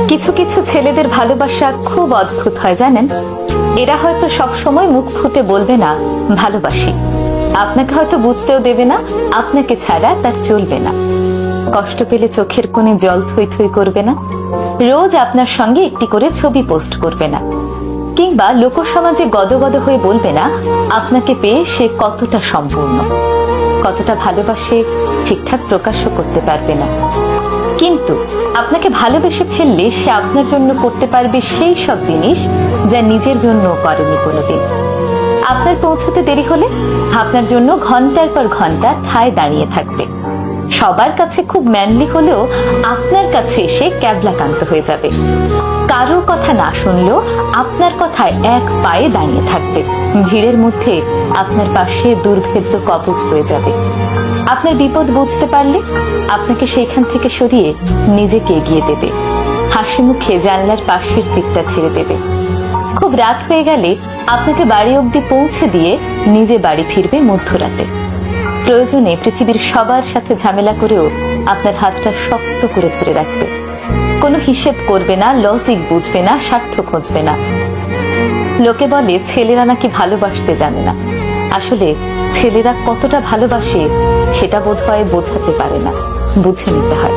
কিছু কিছু ছেলেদের ভালোবাসা খুব অদ্ভুত হয় জানেন। এরা হয়তো সব সময় মুখ ফুটে বলবে না ভালোবাসি, আপনাকে হয়তো বুঝতেও দেবে না আপনাকে ছাড়া তার চলবে না। কষ্ট পেলে চোখের কোণে জল থই থই করবে না, রোজ আপনার সঙ্গে একটি করে ছবি পোস্ট করবে না, কিংবা লোকসমাজে গদগদ হয়ে বলবে না আপনাকে পেয়ে সে কতটা সম্পূর্ণ, কতটা ভালোবাসে ঠিকঠাক প্রকাশও করতে পারবে না। কিন্তু আপনাকে ভালোবেসে ফেললে সে আপনার জন্য করতে পারবে সেই সব জিনিস যা নিজের জন্য করেনি কোনোদিন। আপনার পৌঁছতে দেরি হলে আপনার জন্য ঘন্টার পর ঘন্টা ঠায় দাঁড়িয়ে থাকবে। সবার কাছে খুব ম্যানলি হলেও আপনার কাছে এসে ক্যাবলাকান্ত হয়ে যাবে। কারো কথা না শুনলেও আপনার কথায় এক পায়ে দাঁড়িয়ে থাকবে। ভিড়ের মধ্যে আপনার পাশে দুর্ভেদ্য কবচ হয়ে যাবে। আপনার বিপদ বুঝতে পারলে আপনাকে সেইখান থেকে সরিয়ে নিজেকে এগিয়ে দেবে। হাসি মুখে জানলার পাশের সিটটা ছেড়ে দেবে। খুব রাত হয়ে গেলে আপনাকে বাড়ি অবধি পৌঁছে দিয়ে নিজে বাড়ি ফিরবে মধ্যরাতে। প্রয়োজনে পৃথিবীর সবার সাথে ঝামেলা করেও আপনার হাতটা শক্ত করে ধরে রাখবে। কোনো হিসেব করবে না, লজিক বুঝবে না, স্বার্থ খুঁজবে না। লোকে বলে ছেলেরা নাকি ভালোবাসতে জানে না। আসলে ছেলেরা কতটা ভালোবাসে সেটা বোধহয় বোঝাতে পারে না, বুঝে নিতে হয়।